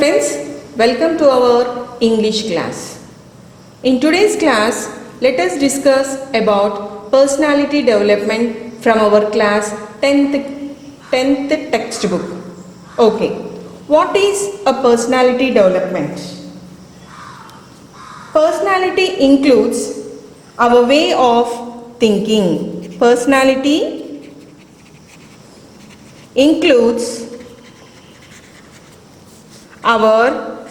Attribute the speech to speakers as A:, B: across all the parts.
A: Students, welcome to our English class. In today's class, let us discuss about personality development from our class 10th textbook. Okay, what is a personality development? Personality includes our way of thinking. Personality includes our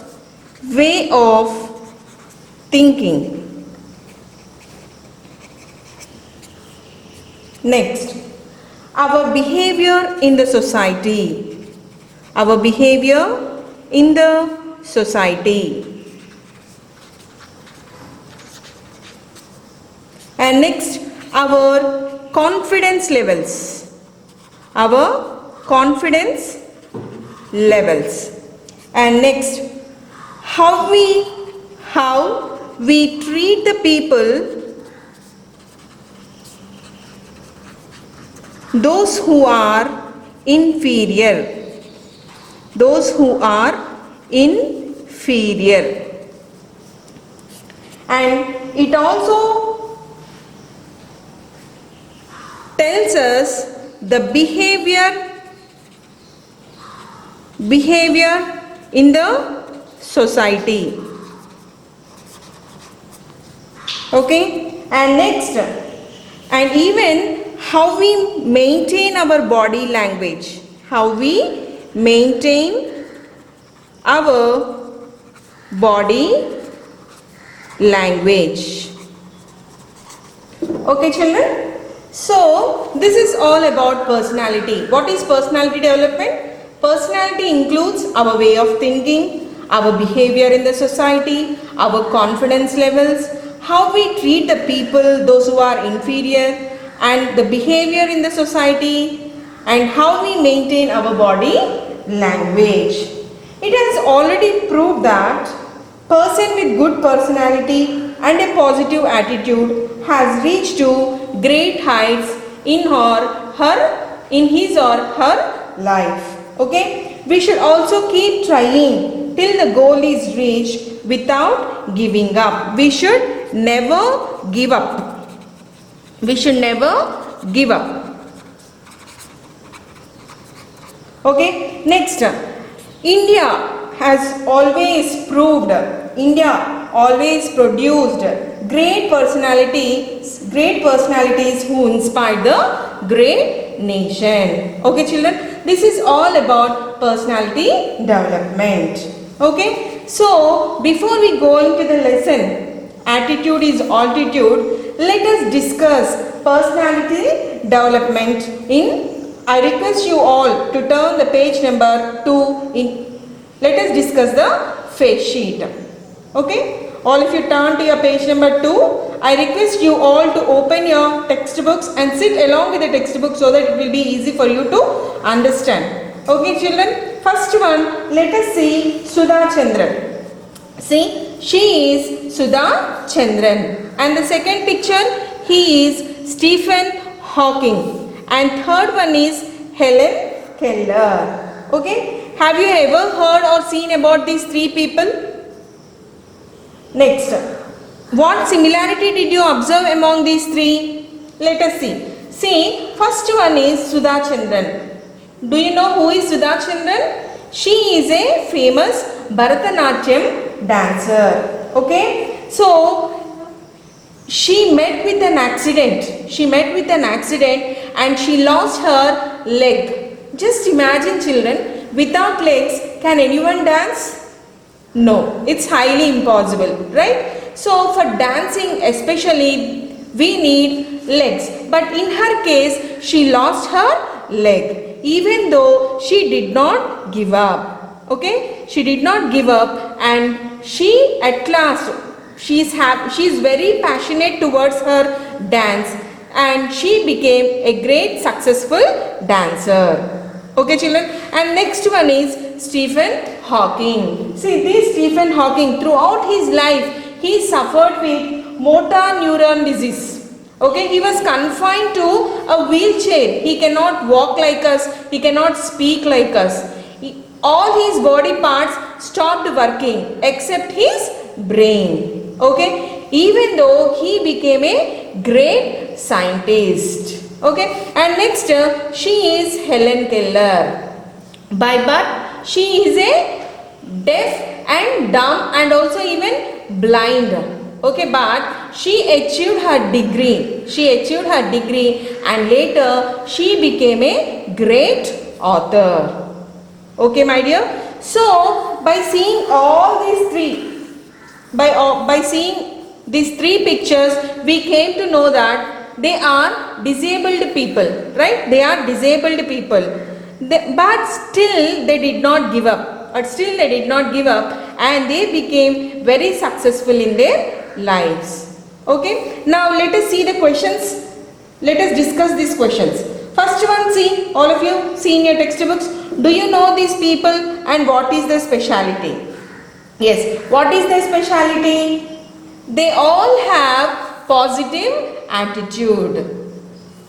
A: way of thinking. Next, our behavior in the society. Our behavior in the society. And next, our confidence levels. Our confidence levels. And next, how we treat the people, those who are inferior. Those who are inferior. And it also tells us the behavior in the society. Okay, and next, and even how we maintain our body language. How we maintain our body language. Okay, children? So, this is all about personality. What is personality development? Personality includes our way of thinking, our behavior in the society, our confidence levels, how we treat the people, those who are inferior, and the behavior in the society, and how we maintain our body language. It has already proved that person with good personality and a positive attitude has reached to great heights in his or her life. Okay, we should also keep trying till the goal is reached without giving up. We should never give up. We should never give up. Okay, next, India has always produced great personalities who inspired the great nation. Okay, children, this is all about personality development. Okay, so before we go into the lesson, attitude is altitude, let us discuss personality development I request you all to turn the page number 2 let us discuss the face sheet. Okay, all of you turn to your page number 2. I request you all to open your textbooks and sit along with the textbook so that it will be easy for you to understand. Okay, children, first one, let us see Sudha Chandran. See, she is Sudha Chandran. And the second picture, he is Stephen Hawking. And third one is Helen Keller. Okay, have you ever heard or seen about these three people? Next, what similarity did you observe among these three? Let us see. See, first one is Sudha Chandran. Do you know who is Sudha Chandran? She is a famous Bharatanatyam dancer. Okay, so she met with an accident. And she lost her leg. Just imagine, children, without legs, can anyone dance? No, it's highly impossible, right? So for dancing especially, we need legs. But in her case, she lost her leg. Even though she did not give up. Okay, she did not give up, and she at last, she is very passionate towards her dance, and she became a great successful dancer. Okay, children, and next one is Stephen Hawking. See, this Stephen Hawking, throughout his life, he suffered with motor neuron disease. Okay, he was confined to a wheelchair. He cannot walk like us. He cannot speak like us. All his body parts stopped working except his brain. Okay, even though he became a great scientist. Okay, and next she is Helen Keller. By birth she is a deaf and dumb and also even blind. Okay, but she achieved her degree. And later she became a great author. Okay, my dear. So by seeing all these three, by seeing these three pictures, we came to know that they are disabled people, right? They are disabled people. But still they did not give up. And they became very successful in their lives. Okay, now let us see the questions. Let us discuss these questions. First one, see, all of you see in your textbooks. Do you know these people and what is their speciality? Yes, what is their speciality? They all have positive attitude,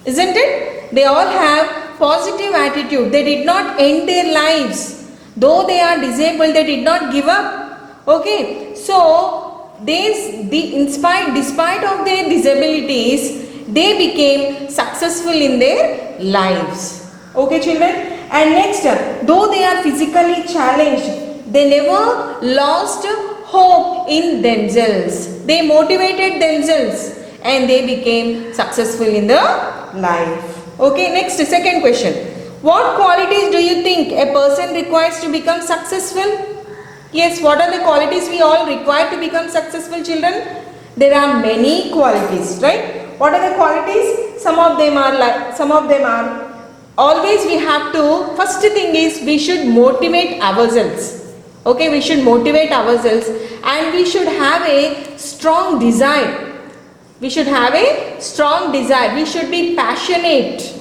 A: isn't it? They all have positive attitude. They did not end their lives. Though they are disabled, they did not give up. Okay, so despite of their disabilities, they became successful in their lives. Okay, children. And next, though they are physically challenged, they never lost hope in themselves. They motivated themselves and they became successful in the life. Okay, next, second question. What qualities do you think a person requires to become successful? Yes, what are the qualities we all require to become successful, children? There are many qualities, right? What are the qualities? Some of them are always we have to, first thing is we should motivate ourselves. Okay, we should motivate ourselves and we should have a strong desire. We should have a strong desire. We should be passionate.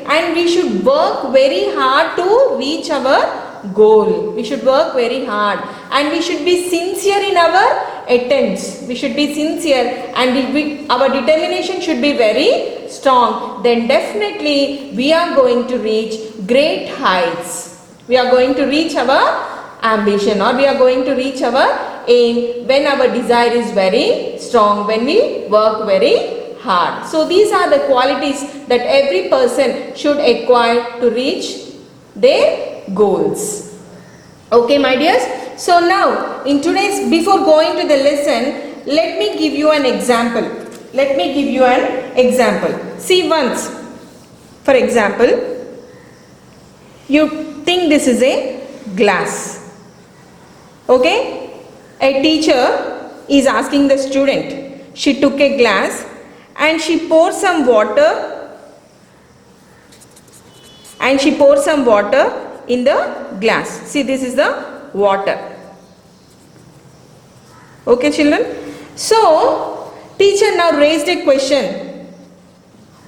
A: And we should work very hard to reach our goal. We should work very hard and we should be sincere in our attempts. We should be sincere and our determination should be very strong. Then definitely we are going to reach great heights. We are going to reach our ambition or we are going to reach our aim when our desire is very strong, when we work very hard. So these are the qualities that every person should acquire to reach their goals. Okay, my dears. So now in today's, before going to the lesson, let me give you an example. See once, for example, you think this is a glass. Okay, a teacher is asking the student. She took a glass and she poured some water in the glass. See, this is the water. Okay, children. So teacher now raised a question.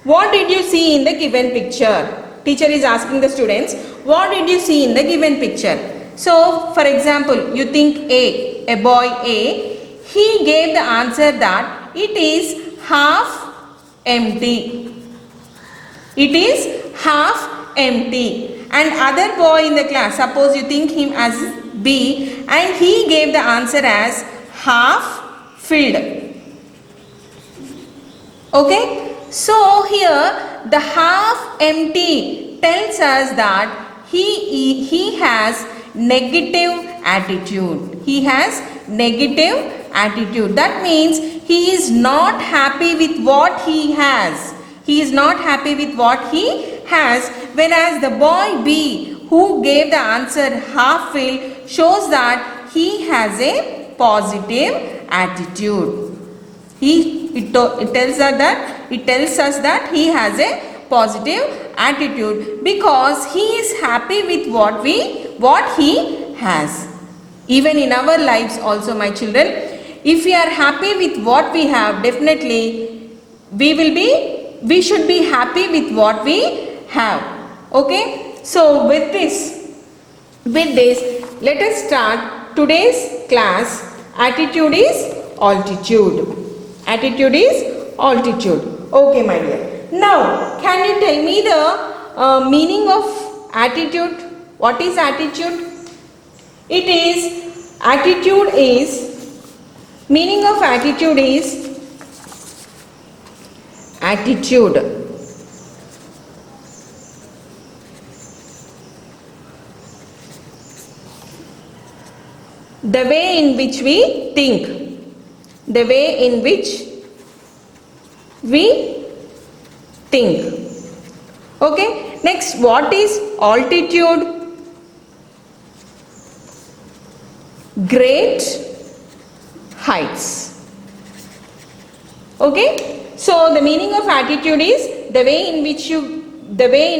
A: What did you see in the given picture? Teacher is asking the students, what did you see in the given picture? So for example, you think a boy A, he gave the answer that it is half empty. It is half empty. And other boy in the class, suppose you think him as B, and he gave the answer as half filled. Okay, so here the half empty tells us that he has negative attitude. That means he is not happy with what he has. Whereas the boy B who gave the answer half filled shows that he has a positive attitude. It tells us that he has a positive attitude because he is happy with what he has. Even in our lives also, my children, if we are happy with what we have, definitely we should be happy with what we have. Okay, so with this let us start today's class. Attitude is altitude. Okay, my dear. Now can you tell me the meaning of attitude? What is attitude? It is, attitude is, meaning of attitude is, attitude. The way in which we think. The way in which we think. Okay. Next, what is altitude? Great heights. Okay. So the meaning of attitude is the way in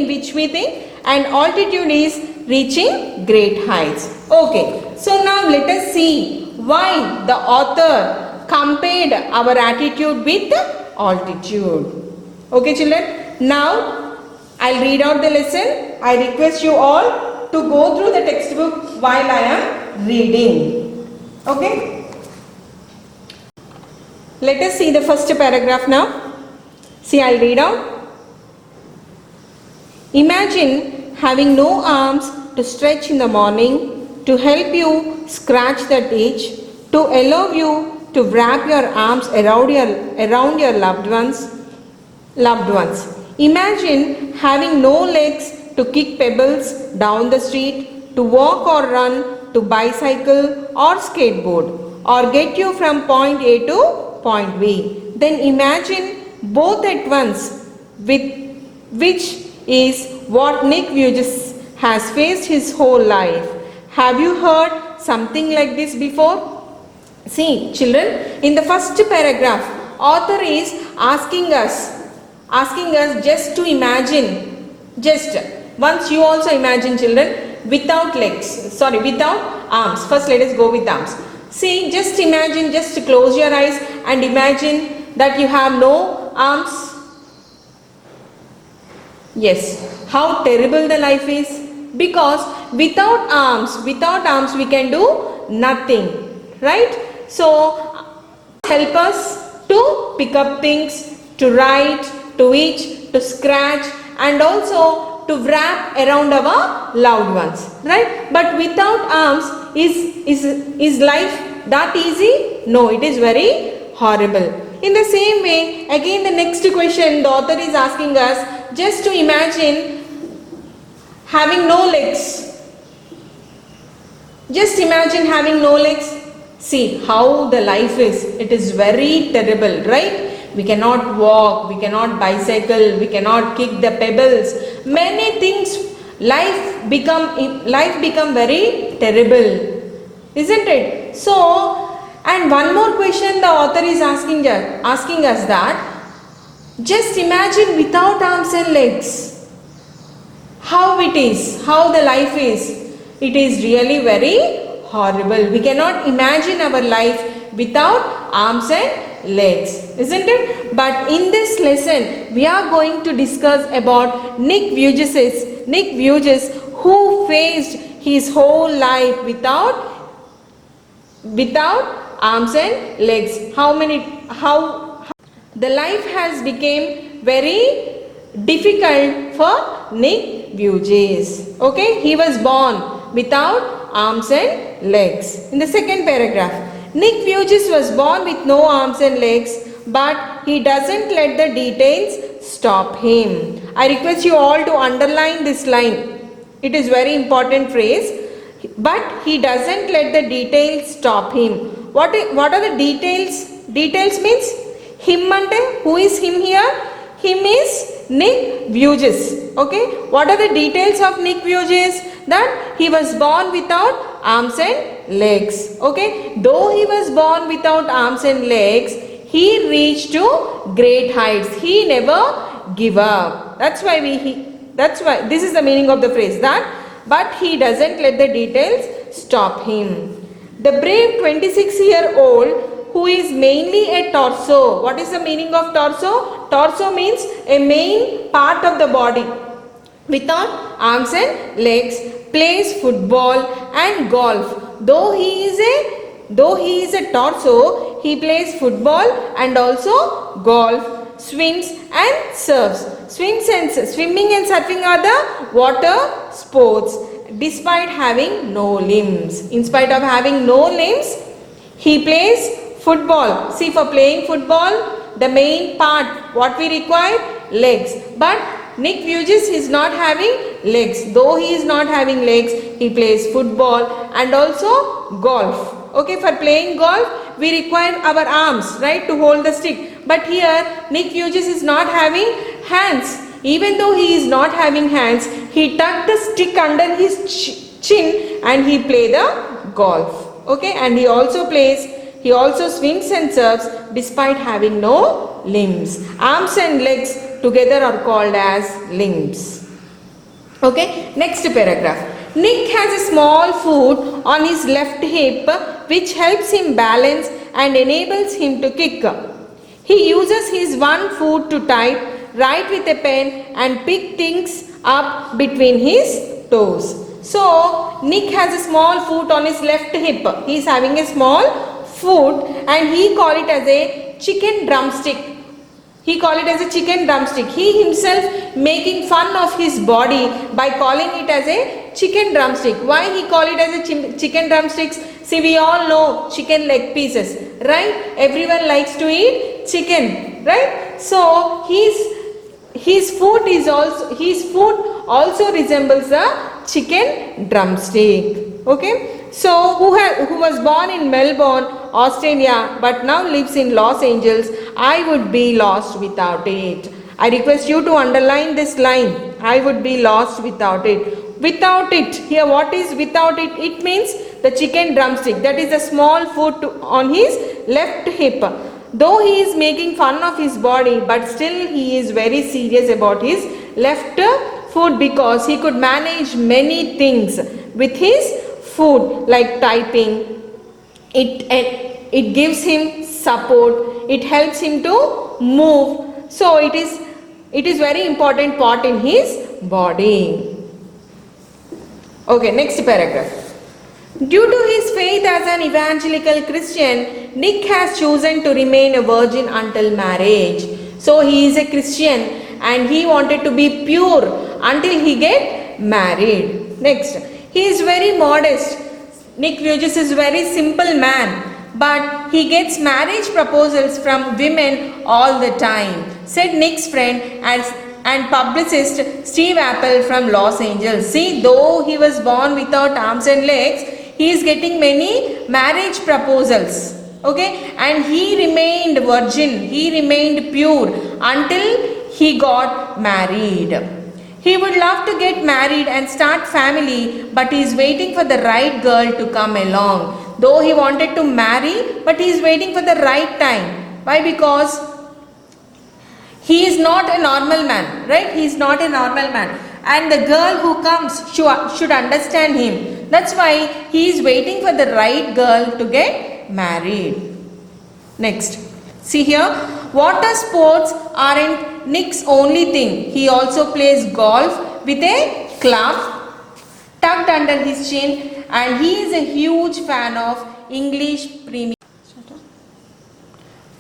A: which we think, and altitude is reaching great heights. Okay. So now let us see why the author compared our attitude with altitude. Okay children. Now I'll read out the lesson. I request you all to go through the textbook while I am reading. Okay. Let us see the first paragraph now. See, I'll read out. Imagine having no arms to stretch in the morning, to help you scratch that itch, to allow you to wrap your arms around your loved ones. Imagine having no legs to kick pebbles down the street, to walk or run, to bicycle or skateboard, or get you from point A to point B. Then imagine both at once, which is what Nick Vujicic has faced his whole life. Have you heard something like this before? See children, in the first paragraph, author is asking us just to imagine, just once you also imagine children, without arms. First let us go with arms. See, just imagine, just close your eyes and imagine that you have no arms. Yes, how terrible the life is, because without arms we can do nothing, right? So help us to pick up things, to write, to itch, to scratch, and also to wrap around our loved ones, right? But without arms, is life that easy? No, it is very horrible. In the same way, again the next question the author is asking us just to imagine having no legs. Just imagine having no legs. See how the life is. It is very terrible, right? We cannot walk, we cannot bicycle, we cannot kick the pebbles. Many things, life become very terrible, isn't it? So, and one more question the author is asking us that just imagine without arms and legs, how it is, how the life is. It is really very horrible. We cannot imagine our life without arms and legs, isn't it? But in this lesson we are going to discuss about Nick Vujicic, who faced his whole life without arms and legs. How the life has become very difficult for Nick Vujicic. Okay, he was born without arms and legs. In the second paragraph, Nick Vujicic was born with no arms and legs, but he doesn't let the details stop him. I request you all to underline this line. It is very important phrase. But he doesn't let the details stop him. What are the details? Details means him ante, who is him here? Him is Nick Vujicic. Okay. What are the details of Nick Vujicic? That he was born without arms and legs. Okay. Though he was born without arms and legs, he reached to great heights. He never give up. That's why this is the meaning of the phrase, that but he doesn't let the details stop him. The brave 26-year-old who is mainly a torso. What is the meaning of torso? Torso means a main part of the body without arms and legs, plays football and golf. Though he is a torso, he plays football and also golf, swims and surfs. Swimming and surfing are the water sports. despite having no limbs. In spite of having no limbs, he plays football. See, for playing football, the main part, what we require? Legs. But Nick Vujicic is not having legs. Though he is not having legs, he plays football and also golf. Okay, for playing golf, we require our arms, right, to hold the stick. But here, Nick Vujicic is not having hands. Even though he is not having hands, he tucked the stick under his chin and he play the golf. Okay, and he also swims and surfs despite having no limbs. Arms and legs together are called as limbs. Okay, next paragraph. Nick has a small foot on his left hip which helps him balance and enables him to kick. He uses his one foot to type, write with a pen and pick things up between his toes. So, Nick has a small foot on his left hip. He is having a small foot and he call it as a chicken drumstick. He call it as a chicken drumstick. He himself making fun of his body by calling it as a chicken drumstick. Why he call it as a chicken drumsticks? See, we all know chicken leg pieces, right? Everyone likes to eat chicken, right? So his foot also resembles a chicken drumstick. Okay. So who was born in Melbourne, Australia, but now lives in Los Angeles, I would be lost without it. I request you to underline this line. I would be lost without it. Without it. Here what is without it? It means the chicken drumstick. That is a small foot on his left hip. Though he is making fun of his body, but still he is very serious about his left foot because he could manage many things with his foot, like typing. It gives him support. It helps him to move. So it is very important part in his body. Okay, next paragraph. Due to his faith as an evangelical Christian, Nick has chosen to remain a virgin until marriage. So he is a Christian and he wanted to be pure until he get married. Next, he is very modest. Nick Vujicic is very simple man, but he gets marriage proposals from women all the time, said Nick's friend and publicist Steve Apple from Los Angeles. See, though he was born without arms and legs, he is getting many marriage proposals. Okay, and he remained virgin, he remained pure until he got married. He would love to get married and start family, but he is waiting for the right girl to come along. Though he wanted to marry, but he is waiting for the right time. Why? Because he is not a normal man, right? He is not a normal man. And the girl who comes should understand him. That's why he is waiting for the right girl to get married. Next, see here. Water sports aren't Nick's only thing. He also plays golf with a club tucked under his chin, and he is a huge fan of English Premier.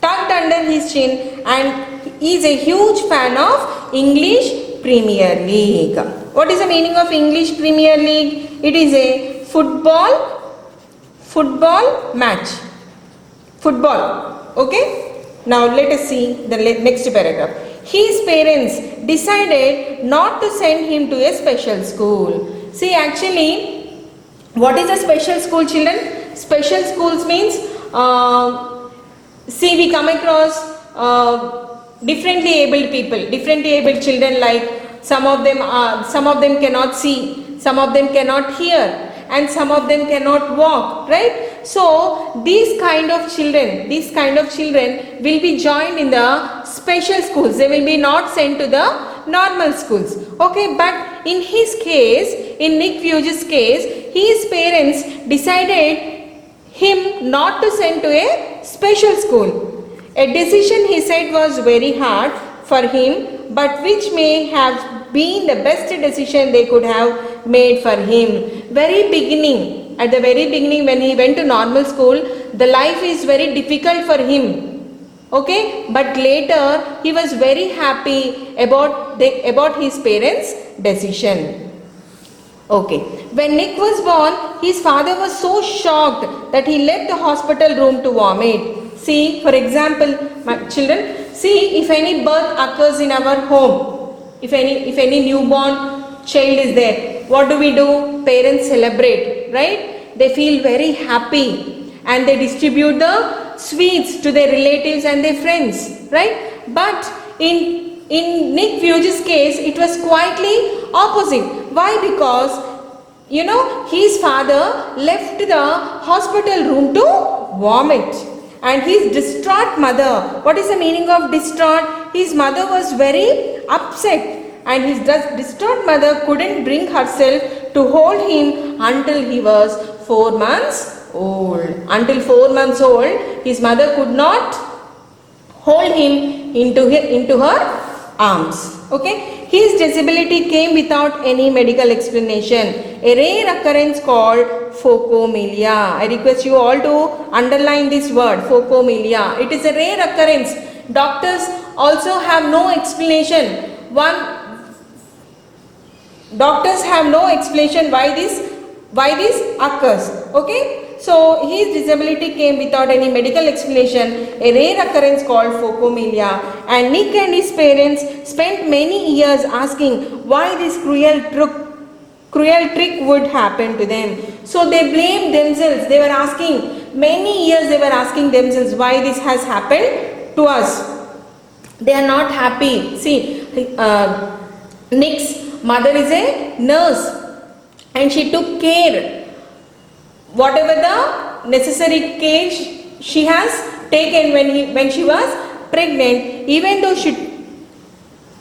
A: Tucked under his chin, and he is a huge fan of English Premier League. What is the meaning of English Premier League? It is a football match. Football. Okay. Now let us see the next paragraph. His parents decided not to send him to a special school. See, actually, what is a special school, children? Special schools means, see, we come across differently abled people, differently abled children, like some of them cannot see, some of them cannot hear, and some of them cannot walk, right? So these kind of children will be joined in the special schools. They will be not sent to the normal schools. Okay, but in his case, in Nick Vujicic's case, his parents decided him not to send to a special school. A decision, he said, was very hard for him, but which may have been the best decision they could have made for him. At the very beginning when he went to normal school, the life is very difficult for him. Okay, but later he was very happy about his parents' decision. Okay. When Nick was born, his father was so shocked that he left the hospital room to vomit. See, for example, my children, see if any birth occurs in our home, if any newborn child is there, what do? Parents celebrate, right? They feel very happy and they distribute the sweets to their relatives and their friends, right? But in Nick Fuge's case, it was quietly opposite. Why? Because his father left the hospital room to vomit, and his distraught mother. What is the meaning of distraught? His mother was very upset, and his distraught mother couldn't bring herself to hold him until he was 4 months old. Until 4 months old, his mother could not hold him into her arms. Okay, his disability came without any medical explanation. A rare occurrence called phocomelia. I request you all to underline this word, phocomelia. It is a rare occurrence. Doctors also have no explanation. Doctors have no explanation why this occurs. Okay. So his disability came without any medical explanation, a rare occurrence called phocomelia, and Nick and his parents spent many years asking why this cruel trick would happen to them. So they blamed themselves. They were asking, many years they were asking themselves why this has happened to us. They are not happy. See, Nick's mother is a nurse and she took care. Whatever the necessary care she has taken when she was pregnant, even though she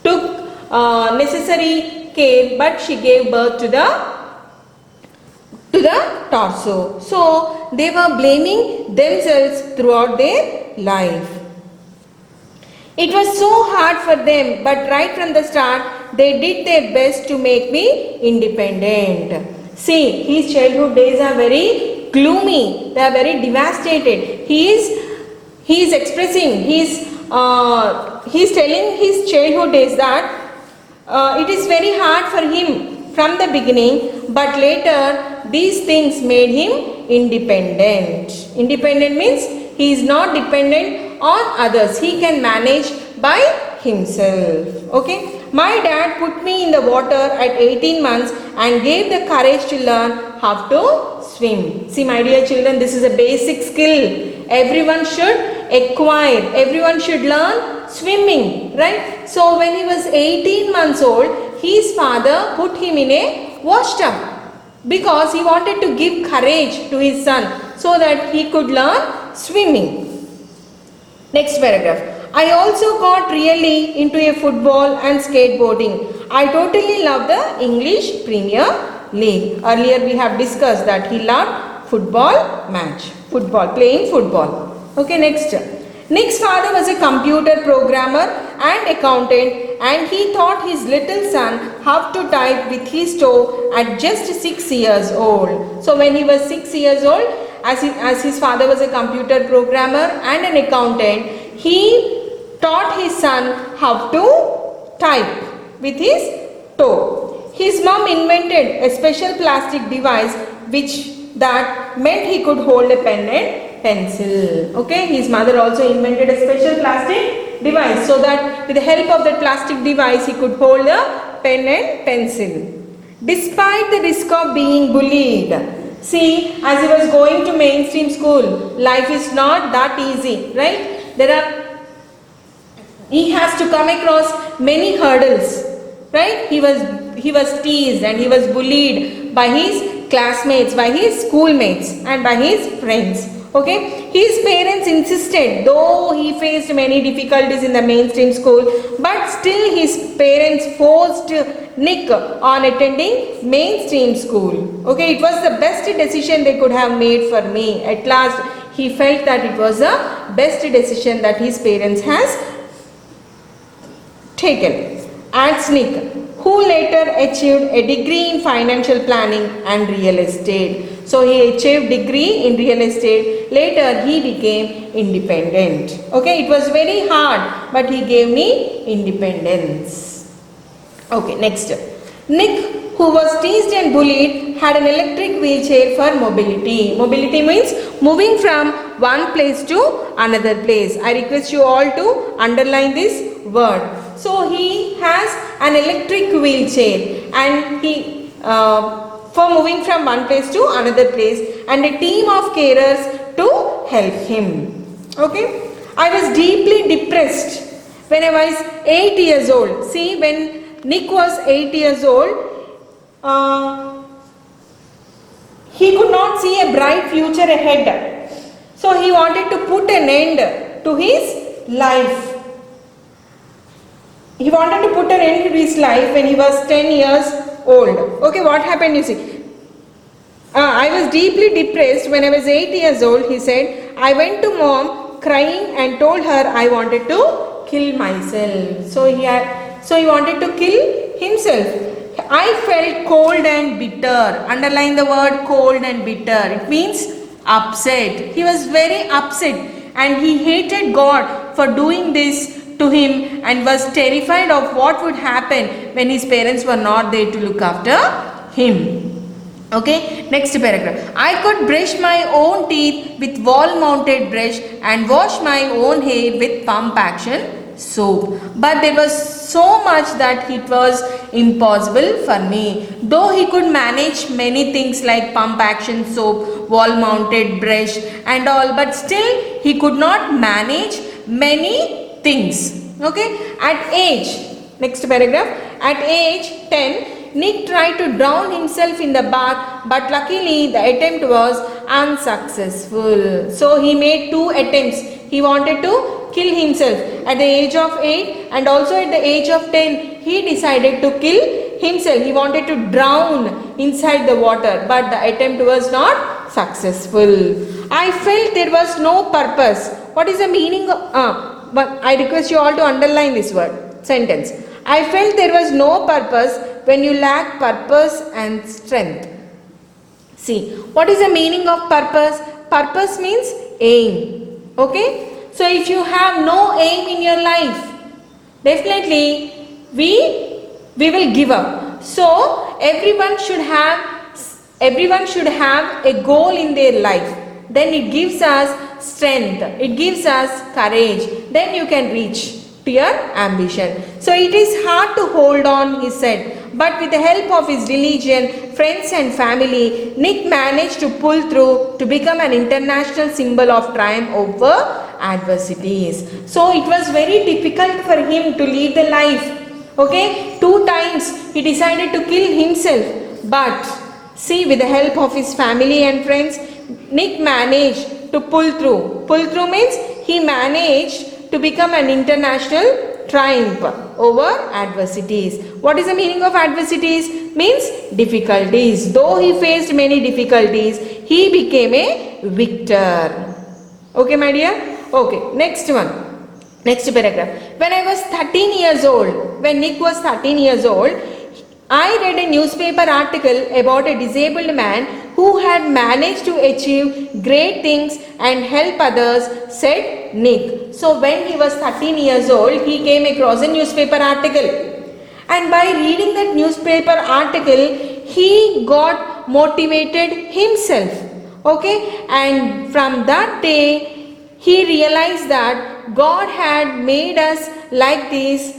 A: took necessary care, but she gave birth to the torso. So they were blaming themselves throughout their life. It was so hard for them, but right from the start they did their best to make me independent. See, his childhood days are very gloomy. They are very devastated. He is expressing, he is telling his childhood days that it is very hard for him from the beginning, but later these things made him independent. Independent means he is not dependent on others. He can manage by himself. Okay. My dad put me in the water at 18 months and gave the courage to learn how to swim. See, my dear children, this is a basic skill. Everyone should acquire. Everyone should learn swimming, right? So when he was 18 months old, his father put him in a washtub because he wanted to give courage to his son so that he could learn swimming. Next paragraph. I also got really into a football and skateboarding. I totally love the English Premier League. Earlier we have discussed that he loved playing football. Okay, next. Nick's father was a computer programmer and accountant, and he taught his little son how to type with his toe at just 6 years old. So when he was 6 years old, as his father was a computer programmer and an accountant, he taught his son how to type with his toe. His mom invented a special plastic device that meant he could hold a pen and pencil. Okay, his mother also invented a special plastic device so that with the help of that plastic device he could hold a pen and pencil. Despite the risk of being bullied, see, as he was going to mainstream school, life is not that easy, right? He has to come across many hurdles, right? He was teased and he was bullied by his classmates, by his schoolmates and by his friends. Okay, his parents insisted, though he faced many difficulties in the mainstream school, but still his parents forced Nick on attending mainstream school. Okay, it was the best decision they could have made for me. At last, he felt that it was the best decision that his parents has taken. Adds Nick, who later achieved a degree in financial planning and real estate. So he achieved degree in real estate. Later he became independent. Okay, it was very hard, but he gave me independence. Okay, next. Nick, who was teased and bullied, had an electric wheelchair for mobility. Mobility means moving from one place to another place. I request you all to underline this word. So he has an electric wheelchair and he for moving from one place to another place, and a team of carers to help him. Okay. I was deeply depressed when I was 8 years old. See, when Nick was 8 years old, he could not see a bright future ahead. So he wanted to put an end to his life. He wanted to put an end to his life when he was 10 years old. Okay, what happened you see? I was deeply depressed when I was 8 years old, he said. I went to mom crying and told her I wanted to kill myself. So he wanted to kill himself. I felt cold and bitter. Underline the word cold and bitter. It means upset. He was very upset and he hated God for doing this to him and was terrified of what would happen when his parents were not there to look after him. Okay, next paragraph. I could brush my own teeth with wall mounted brush and wash my own hair with pump action soap. But there was so much that it was impossible for me. Though he could manage many things like pump action soap, wall mounted brush and all, but still he could not manage many things. Okay, at age, next paragraph, at age 10, Nick tried to drown himself in the bath, but luckily the attempt was unsuccessful. So he made 2 attempts. He wanted to kill himself at the age of 8 and also at the age of 10. He decided to kill himself. He wanted to drown inside the water, but the attempt was not successful. I felt there was no purpose. What is the meaning of, but I request you all to underline this word, sentence. I felt there was no purpose when you lack purpose and strength. See, what is the meaning of purpose? Purpose means aim. Okay? So if you have no aim in your life, definitely we will give up. So everyone should have a goal in their life. Then it gives us strength. It gives us courage. Then you can reach to your ambition. So it is hard to hold on, he said. But with the help of his religion, friends and family, Nick managed to pull through to become an international symbol of triumph over adversities. So it was very difficult for him to lead the life. Okay, 2 times he decided to kill himself. But see, with the help of his family and friends, Nick managed to pull through. Pull through means he managed to become an international triumph over adversities. What is the meaning of adversities? Means difficulties. Though he faced many difficulties, he became a victor. Okay, my dear? Okay, next one. Next paragraph. When I was 13 years old, when Nick was 13 years old, I read a newspaper article about a disabled man who had managed to achieve great things and help others, said Nick. So when he was 13 years old, he came across a newspaper article. And by reading that newspaper article, he got motivated himself. Okay? And from that day, he realized that God had made us like this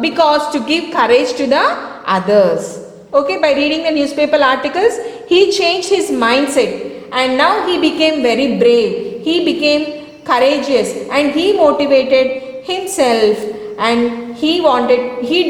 A: because to give courage to the others. Okay, by reading the newspaper articles, he changed his mindset and now he became very brave. He became courageous and he motivated himself and he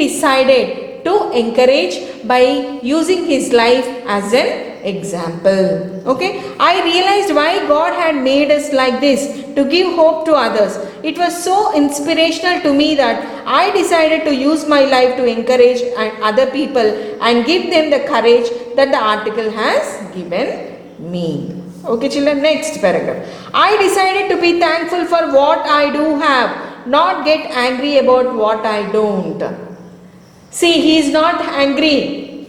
A: decided to encourage by using his life as an example. Okay, I realized why God had made us like this, to give hope to others. It was so inspirational to me that I decided to use my life to encourage other people and give them the courage that the article has given me. Okay, children, next paragraph. I decided to be thankful for what I do have, not get angry about what I don't. See, he is not angry.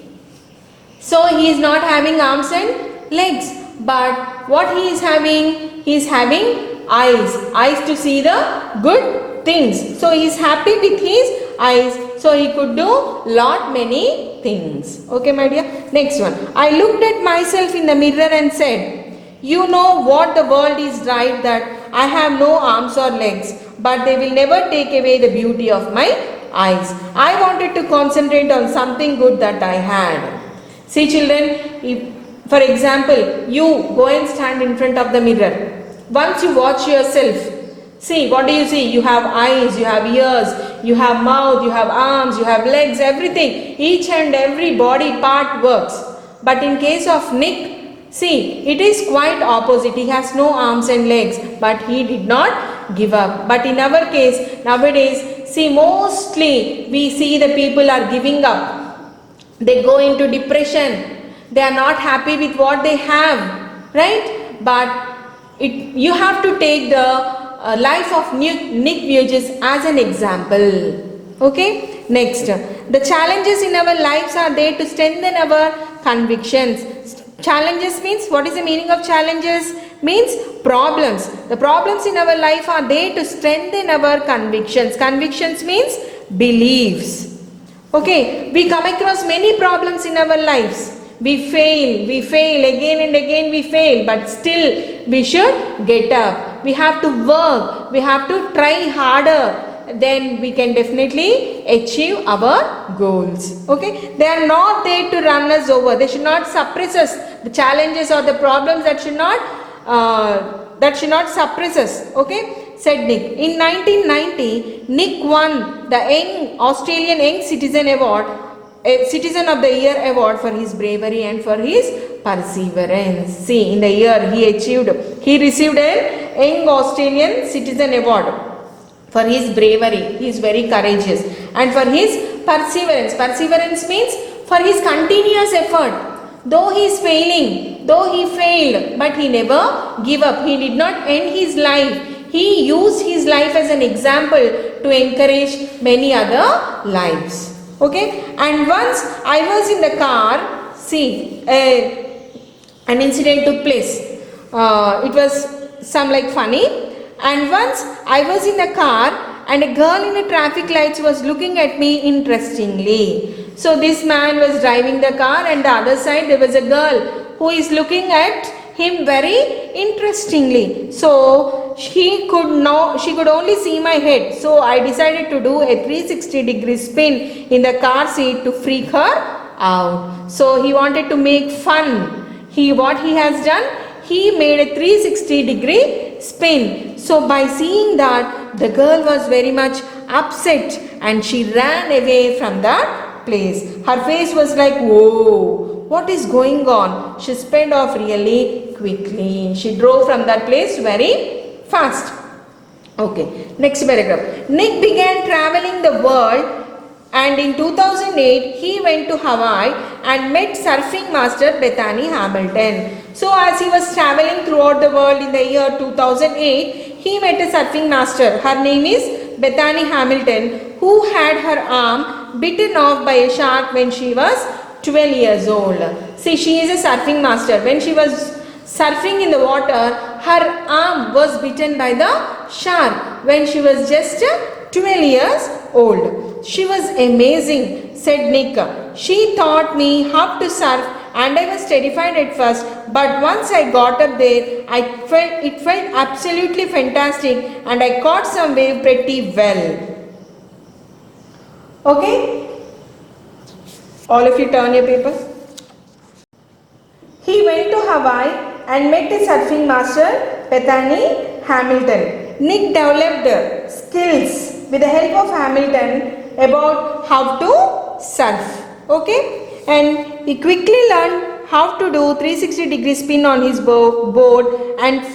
A: So he is not having arms and legs. But what he is having? He is having eyes to see the good things. So he is happy with his eyes, so he could do lot many things. Okay, my dear. Next one. I looked at myself in the mirror and said, you know what the world is right, that I have no arms or legs, but they will never take away the beauty of my eyes. I wanted to concentrate on something good that I had. See children, if, for example, you go and stand in front of the mirror. Once you watch yourself, see, what do you see? You have eyes, you have ears, you have mouth, you have arms, you have legs, everything. Each and every body part works. But in case of Nick, see, it is quite opposite. He has no arms and legs, but he did not give up. But in our case, nowadays, see, mostly we see the people are giving up. They go into depression. They are not happy with what they have, right? But you have to take the life of Nick Vujicic as an example. Okay? Next, the challenges in our lives are there to strengthen our convictions. Challenges means, what is the meaning of challenges? Means problems. The problems in our life are there to strengthen our convictions. Convictions means beliefs. Okay? We come across many problems in our lives. We fail, again and again we fail, but still we should get up. We have to work, we have to try harder, then we can definitely achieve our goals. Okay, they are not there to run us over, they should not suppress us. The challenges or the problems that should not suppress us. Okay, said Nick. In 1990, Nick won the Australian Young Citizen Award, a Citizen of the Year award for his bravery and for his perseverance. See, in the year he received a Young Australian Citizen Award for his bravery. He is very courageous. And for his perseverance. Perseverance means for his continuous effort. Though he is failing, though he failed, but he never gave up. He did not end his life. He used his life as an example to encourage many other lives. Okay, and once I was in the car, see, an incident took place. It was some like funny. And once I was in the car and a girl in the traffic lights was looking at me interestingly. So this man was driving the car and the other side there was a girl who is looking at him very interestingly. So she could only see my head. So I decided to do a 360-degree spin in the car seat to freak her out. So he wanted to make fun. What he has done, he made a 360-degree spin. So by seeing that, the girl was very much upset and she ran away from that place. Her face was like, whoa, what is going on? She sped off really quickly. She drove from that place very fast. Okay, next paragraph. Nick began traveling the world, and in 2008 he went to Hawaii and met surfing master Bethany Hamilton. So as he was traveling throughout the world in the year 2008, he met a surfing master. Her name is Bethany Hamilton, who had her arm bitten off by a shark when she was 12 years old. See, she is a surfing master. When she was surfing in the water, her arm was bitten by the shark when she was just 12 years old. She was amazing, said Nick. She taught me how to surf and I was terrified at first, but once I got up there, it felt absolutely fantastic and I caught some wave pretty well. Okay? All of you turn your paper. He went to Hawaii and met a surfing master, Bethany Hamilton. Nick developed skills with the help of Hamilton about how to surf. Okay? And he quickly learned how to do 360-degree spin on his board and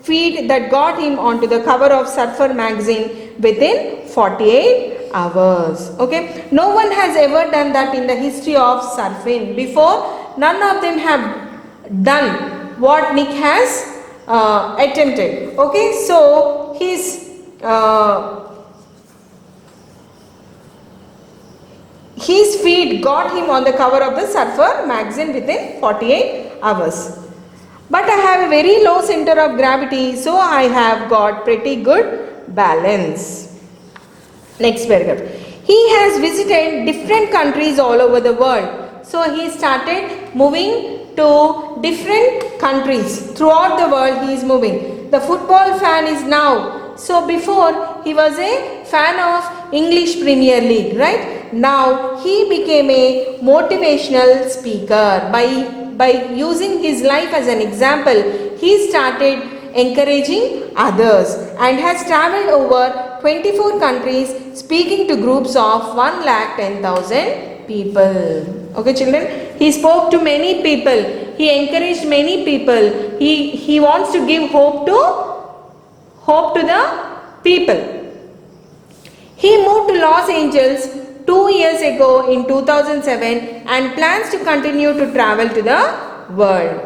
A: feat that got him onto the cover of Surfer magazine within 48 hours. Okay? No one has ever done that in the history of surfing. Before, none of them have done what Nick has attempted. Okay? So, his feat got him on the cover of the Surfer magazine within 48 hours. But I have a very low center of gravity, so I have got pretty good balance. Next paragraph. He has visited different countries all over the world. So he started moving to different countries. Throughout the world he is moving. The football fan is now. So before he was a fan of English Premier League, right? Now he became a motivational speaker. By using his life as an example, he started encouraging others and has traveled over 24 countries speaking to groups of 1,10,000 people. Okay children, he spoke to many people, he encouraged many people, he wants to give hope to the people. He moved to Los Angeles 2 years ago in 2007 and plans to continue to travel to the world.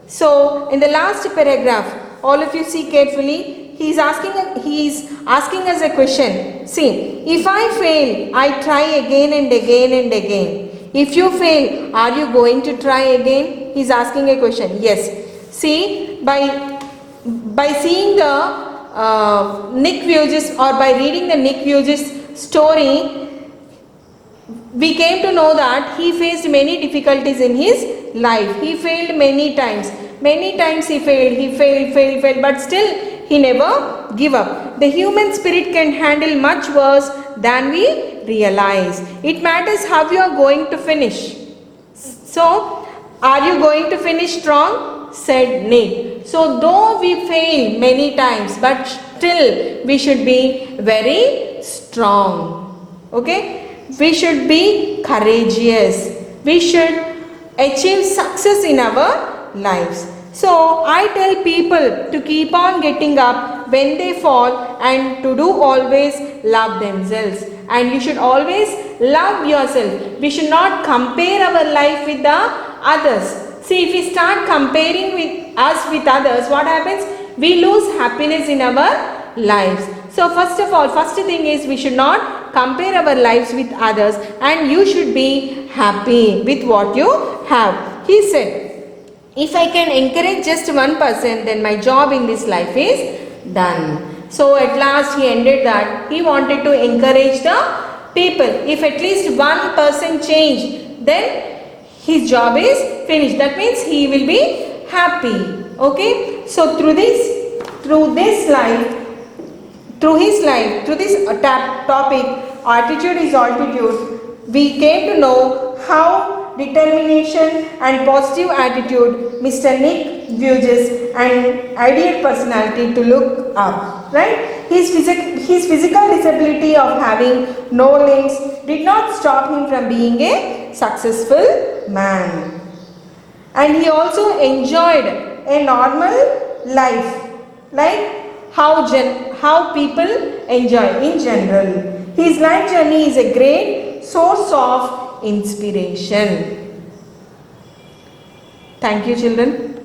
A: So in the last paragraph, all of you see carefully, he is asking us a question. See, if I fail, I try again and again and again. If you fail, are you going to try again? He is asking a question. Yes. See, by seeing the Nick Vujicic, or by reading the Nick Vujicic story, we came to know that he faced many difficulties in his life. He failed many times. Many times he failed, but still he never give up. The human spirit can handle much worse than we realize. It matters how you are going to finish. So, are you going to finish strong? Said Nick. So, though we fail many times, but still we should be very strong. Okay? We should be courageous. We should achieve success in our lives. So I tell people to keep on getting up when they fall and to do always love themselves. And you should always love yourself. We should not compare our life with the others. See, if we start comparing us with others, what happens? We lose happiness in our lives. So first of all, first thing is we should not compare our lives with others, and you should be happy with what you have. He said, if I can encourage just one person, then my job in this life is done. So at last he ended that he wanted to encourage the people. If at least one person changed, then his job is finished. That means he will be happy. Okay. So through his topic, attitude is altitude, we came to know how determination and positive attitude, Mr. Nick Vujicic, and ideal personality to look up, right? His physical disability of having no limbs did not stop him from being a successful man. And he also enjoyed a normal life, like how people enjoy in general. His life journey is a great source of inspiration. Thank you, children.